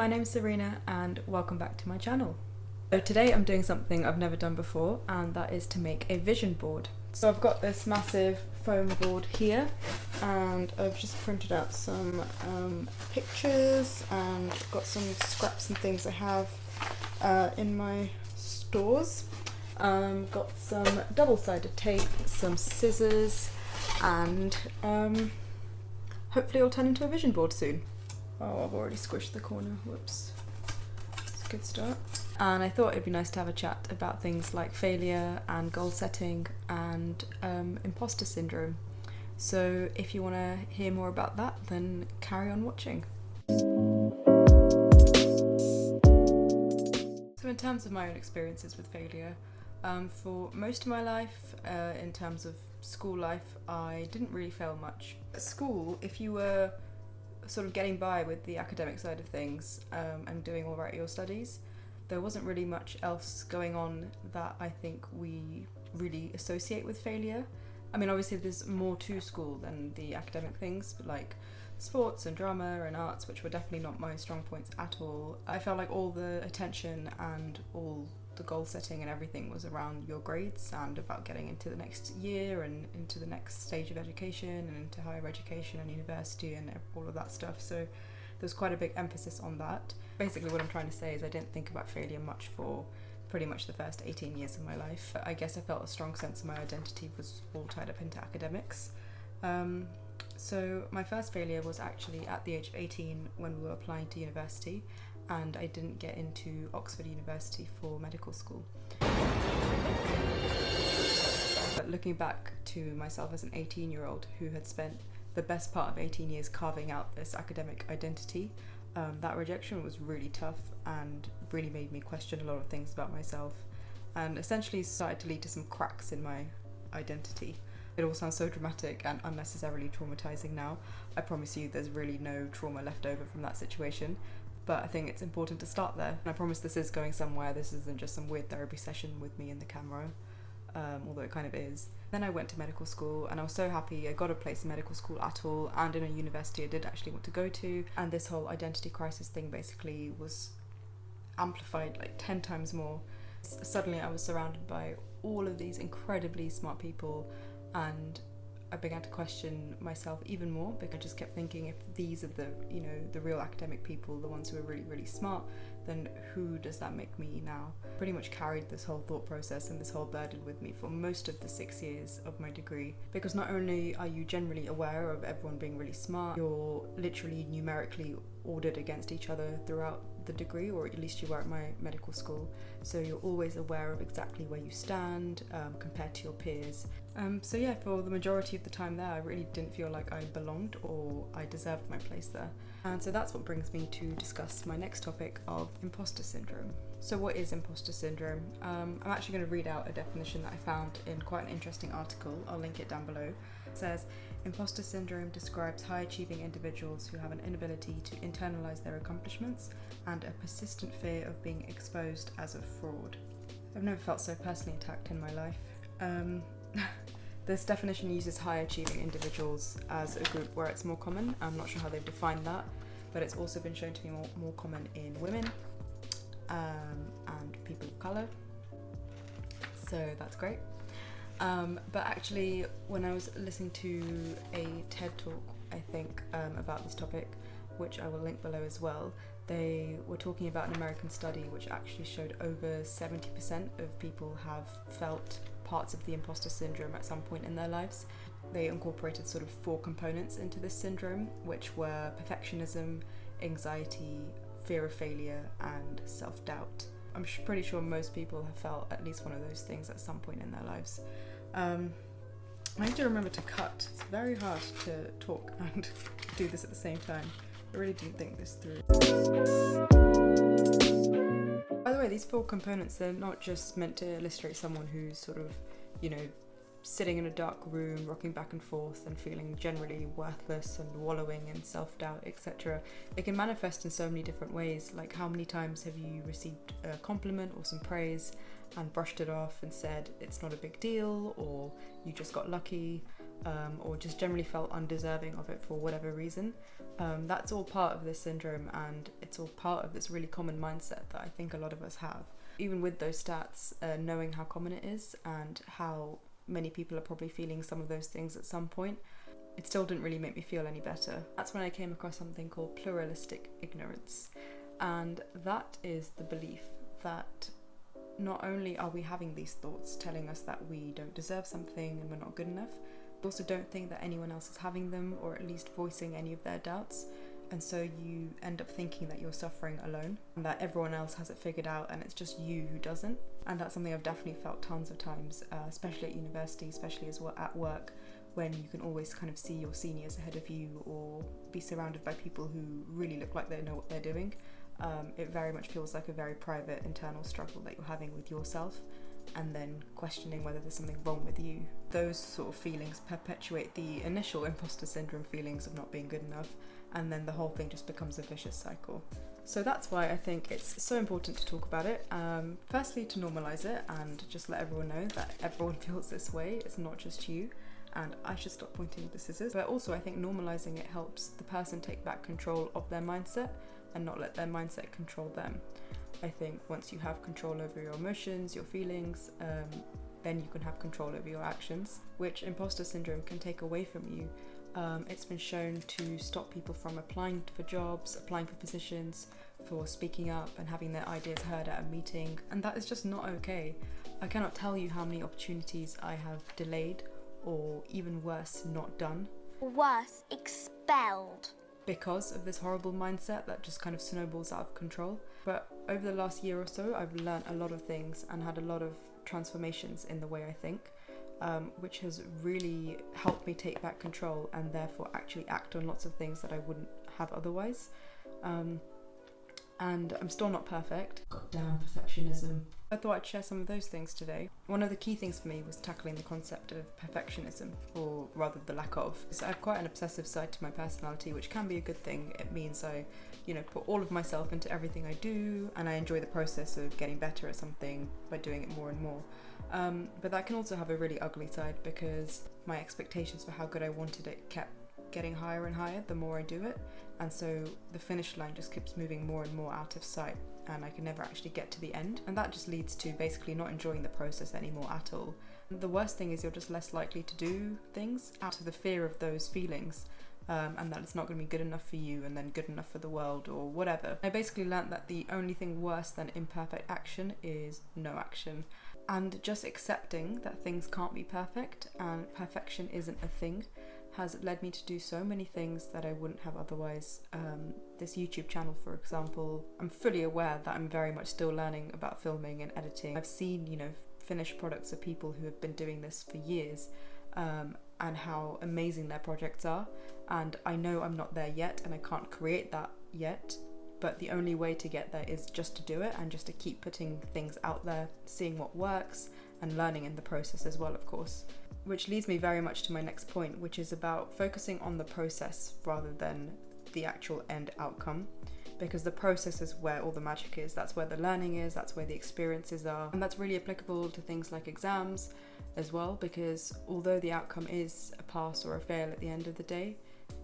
my name is Surina and welcome back to my channel. So today I'm doing something I've never done before, and that is to make a vision board. So I've got this massive foam board here and I've just printed out some pictures and got some scraps and things I have in my stores. Got some double-sided tape, some scissors, and hopefully it'll turn into a vision board soon. Oh, I've already squished the corner, whoops. It's a good start. And I thought it'd be nice to have a chat about things like failure and goal setting and imposter syndrome. So if you want to hear more about that, then carry on watching. So in terms of my own experiences with failure, for most of my life, in terms of school life, I didn't really fail much. At school, if you were sort of getting by with the academic side of things and doing all right at your studies, there wasn't really much else going on that I think we really associate with failure. I mean, obviously there's more to school than the academic things, but like sports and drama and arts, which were definitely not my strong points at all. I felt like all the attention and all the goal setting and everything was around your grades and about getting into the next year and into the next stage of education and into higher education and university and all of that stuff. So there's quite a big emphasis on that. Basically what I'm trying to say is I didn't think about failure much for pretty much the first 18 years of my life. I guess I felt a strong sense of my identity was all tied up into academics. So my first failure was actually at the age of 18 when we were applying to university, and I didn't get into Oxford University for medical school. But looking back to myself as an 18-year-old who had spent the best part of 18 years carving out this academic identity, that rejection was really tough and really made me question a lot of things about myself, and essentially started to lead to some cracks in my identity. It all sounds so dramatic and unnecessarily traumatizing now. I promise you there's really no trauma left over from that situation, but I think it's important to start there. And I promise this is going somewhere. This isn't just some weird therapy session with me and the camera, although it kind of is. Then I went to medical school and I was so happy I got a place in medical school at all, and in a university I did actually want to go to, and this whole identity crisis thing basically was amplified like 10 times more. Suddenly I was surrounded by all of these incredibly smart people, and I began to question myself even more, because I just kept thinking, if these are the real academic people, the ones who are really, really smart, then who does that make me now? Pretty much carried this whole thought process and this whole burden with me for most of the 6 years of my degree, because not only are you generally aware of everyone being really smart, you're literally numerically ordered against each other throughout the degree, or at least you were at my medical school, so you're always aware of exactly where you stand compared to your peers. So yeah, for the majority of the time there, I really didn't feel like I belonged or I deserved my place there. And so that's what brings me to discuss my next topic of imposter syndrome. So what is imposter syndrome? I'm actually going to read out a definition that I found in quite an interesting article. I'll link it down below. It says, imposter syndrome describes high-achieving individuals who have an inability to internalize their accomplishments and a persistent fear of being exposed as a fraud. I've never felt so personally attacked in my life. This definition uses high-achieving individuals as a group where it's more common. I'm not sure how they've defined that, but it's also been shown to be more common in women and people of colour. So that's great. But actually, when I was listening to a TED talk, I think, about this topic, which I will link below as well, they were talking about an American study which actually showed over 70% of people have felt parts of the imposter syndrome at some point in their lives. They incorporated sort of 4 components into this syndrome, which were perfectionism, anxiety, fear of failure, and self-doubt. I'm pretty sure most people have felt at least one of those things at some point in their lives. I need to remember to cut. It's very hard to talk and do this at the same time. I really didn't think this through. By the way, these 4 components, they're not just meant to illustrate someone who's sort of, sitting in a dark room, rocking back and forth and feeling generally worthless and wallowing in self-doubt, etc. It can manifest in so many different ways. Like, how many times have you received a compliment or some praise and brushed it off and said it's not a big deal, or you just got lucky? or just generally felt undeserving of it for whatever reason. That's all part of this syndrome, and it's all part of this really common mindset that I think a lot of us have. Even with those stats, knowing how common it is and how many people are probably feeling some of those things at some point, it still didn't really make me feel any better. That's when I came across something called pluralistic ignorance, and that is the belief that not only are we having these thoughts telling us that we don't deserve something and we're not good enough, we also don't think that anyone else is having them, or at least voicing any of their doubts. And so you end up thinking that you're suffering alone and that everyone else has it figured out and it's just you who doesn't. And that's something I've definitely felt tons of times, especially at university, especially as well at work, when you can always kind of see your seniors ahead of you or be surrounded by people who really look like they know what they're doing. It very much feels like a very private internal struggle that you're having with yourself, and then questioning whether there's something wrong with you. Those sort of feelings perpetuate the initial imposter syndrome feelings of not being good enough, and then the whole thing just becomes a vicious cycle. So that's why I think it's so important to talk about it. Firstly, to normalize it and just let everyone know that everyone feels this way, it's not just you, and I should stop pointing with the scissors. But also I think normalizing it helps the person take back control of their mindset and not let their mindset control them. I think once you have control over your emotions, your feelings, then you can have control over your actions, which imposter syndrome can take away from you. It's been shown to stop people from applying for jobs, applying for positions, for speaking up and having their ideas heard at a meeting, and that is just not okay. I cannot tell you how many opportunities I have delayed, or even worse, not done. Worse, expelled. Because of this horrible mindset that just kind of snowballs out of control. But over the last year or so, I've learned a lot of things and had a lot of transformations in the way I think, which has really helped me take back control and therefore actually act on lots of things that I wouldn't have otherwise. And I'm still not perfect. Goddamn perfectionism. I thought I'd share some of those things today. One of the key things for me was tackling the concept of perfectionism, or rather the lack of. So I have quite an obsessive side to my personality, which can be a good thing. It means I, put all of myself into everything I do, and I enjoy the process of getting better at something by doing it more and more. But that can also have a really ugly side, because my expectations for how good I wanted it kept getting higher and higher the more I do it, and so the finish line just keeps moving more and more out of sight, and I can never actually get to the end, and that just leads to basically not enjoying the process anymore at all. The worst thing is you're just less likely to do things out of the fear of those feelings, and that it's not going to be good enough for you and then good enough for the world or whatever. I basically learnt that the only thing worse than imperfect action is no action, and just accepting that things can't be perfect and perfection isn't a thing has led me to do so many things that I wouldn't have otherwise. This YouTube channel, for example, I'm fully aware that I'm very much still learning about filming and editing. I've seen, finished products of people who have been doing this for years, and how amazing their projects are. And I know I'm not there yet, and I can't create that yet, but the only way to get there is just to do it and just to keep putting things out there, seeing what works, and learning in the process as well, of course. Which leads me very much to my next point, which is about focusing on the process rather than the actual end outcome, because the process is where all the magic is. That's where the learning is, that's where the experiences are, and that's really applicable to things like exams as well, because although the outcome is a pass or a fail at the end of the day,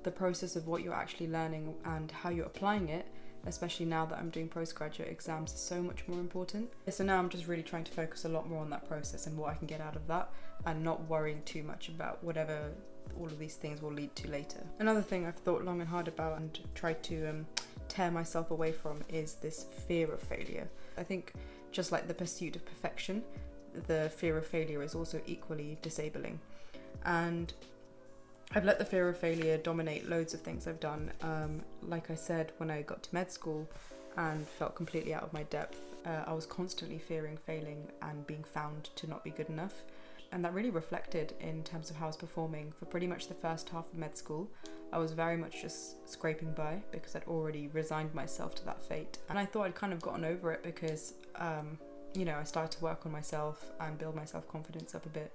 the process of what you're actually learning and how you're applying it, especially now that I'm doing postgraduate exams, is so much more important. So now I'm just really trying to focus a lot more on that process and what I can get out of that, and not worrying too much about whatever all of these things will lead to later. Another thing I've thought long and hard about and tried to tear myself away from is this fear of failure. I think just like the pursuit of perfection, the fear of failure is also equally disabling. And I've let the fear of failure dominate loads of things I've done. Like I said, when I got to med school and felt completely out of my depth, I was constantly fearing failing and being found to not be good enough. And that really reflected in terms of how I was performing for pretty much the first half of med school. I was very much just scraping by because I'd already resigned myself to that fate. And I thought I'd kind of gotten over it because, I started to work on myself and build my self-confidence up a bit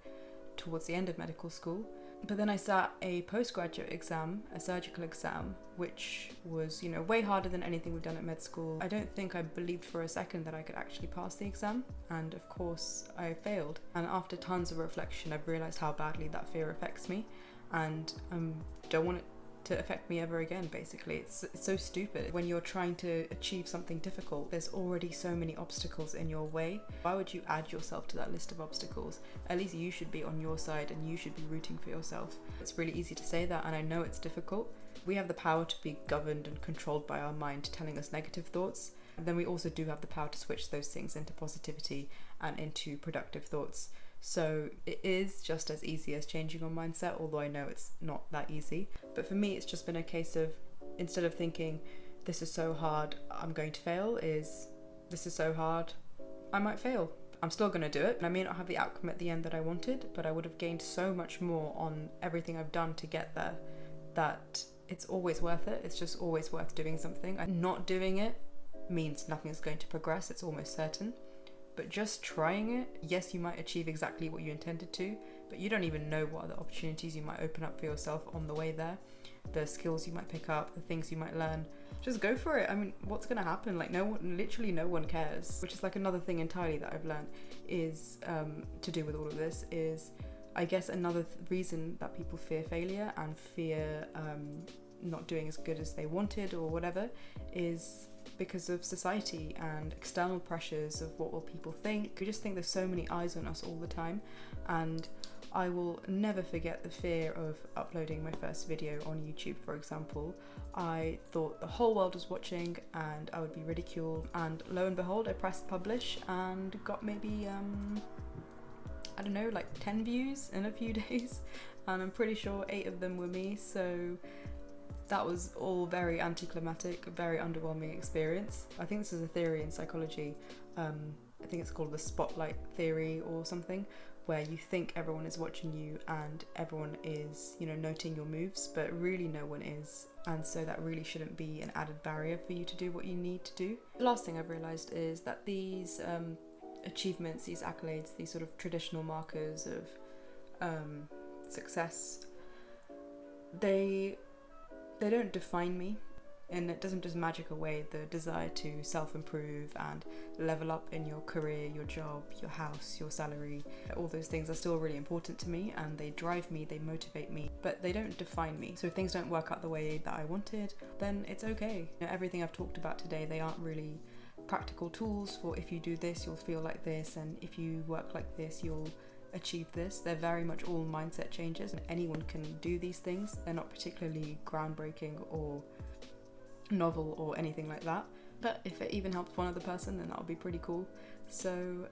towards the end of medical school. But then I sat a postgraduate exam, a surgical exam, which was, way harder than anything we've done at med school. I don't think I believed for a second that I could actually pass the exam, and of course I failed. And after tons of reflection, I've realised how badly that fear affects me, and don't want it to affect me ever again. Basically, it's so stupid. When you're trying to achieve something difficult, there's already so many obstacles in your way. Why would you add yourself to that list of obstacles? At least you should be on your side and you should be rooting for yourself. It's really easy to say that, and I know it's difficult. We have the power to be governed and controlled by our mind telling us negative thoughts, and then we also do have the power to switch those things into positivity and into productive thoughts. So it is just as easy as changing your mindset, although I know it's not that easy. But for me, it's just been a case of, instead of thinking, this is so hard, I'm going to fail, is this is so hard, I might fail. I'm still going to do it. I may not have the outcome at the end that I wanted, but I would have gained so much more on everything I've done to get there that it's always worth it. It's just always worth doing something. And not doing it means nothing is going to progress, it's almost certain. But just trying it, yes, you might achieve exactly what you intended to, but you don't even know what other opportunities you might open up for yourself on the way there, the skills you might pick up, the things you might learn. Just go for it. I mean, what's going to happen? Like, literally no one cares, which is like another thing entirely that I've learned is to do with all of this is, I guess, another reason that people fear failure and fear not doing as good as they wanted or whatever is because of society and external pressures of what will people think. We just think there's so many eyes on us all the time, and I will never forget the fear of uploading my first video on YouTube, for example. I thought the whole world was watching and I would be ridiculed, and lo and behold, I pressed publish and got maybe I don't know, like 10 views in a few days, and I'm pretty sure 8 of them were me. So that was all very anticlimactic, very underwhelming experience. I think this is a theory in psychology. I think it's called the spotlight theory or something, where you think everyone is watching you and everyone is, noting your moves, but really no one is. And so that really shouldn't be an added barrier for you to do what you need to do. The last thing I've realised is that these achievements, these accolades, these sort of traditional markers of success, they don't define me, and it doesn't just magic away the desire to self-improve and level up in your career, your job, your house, your salary. All those things are still really important to me, and they drive me, they motivate me, but they don't define me. So if things don't work out the way that I wanted, then it's okay. Everything I've talked about today, they aren't really practical tools for if you do this, you'll feel like this, and if you work like this, you'll achieve this. They're very much all mindset changes, and anyone can do these things. They're not particularly groundbreaking or novel or anything like that, but if it even helps one other person, then that would be pretty cool. So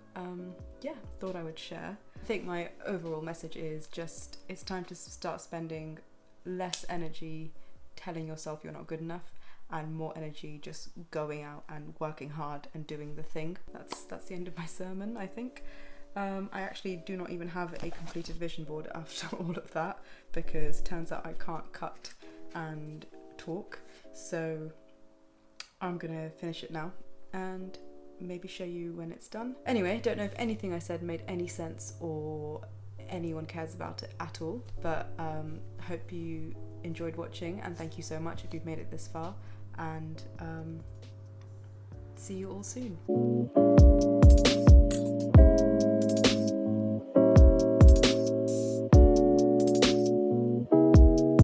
thought I would share. I think my overall message is just, it's time to start spending less energy telling yourself you're not good enough and more energy just going out and working hard and doing the thing. That's the end of my sermon, I think. I actually do not even have a completed vision board after all of that, because it turns out I can't cut and talk. So I'm gonna finish it now and maybe show you when it's done. Anyway, don't know if anything I said made any sense or anyone cares about it at all, but hope you enjoyed watching, and thank you so much if you've made it this far, and see you all soon.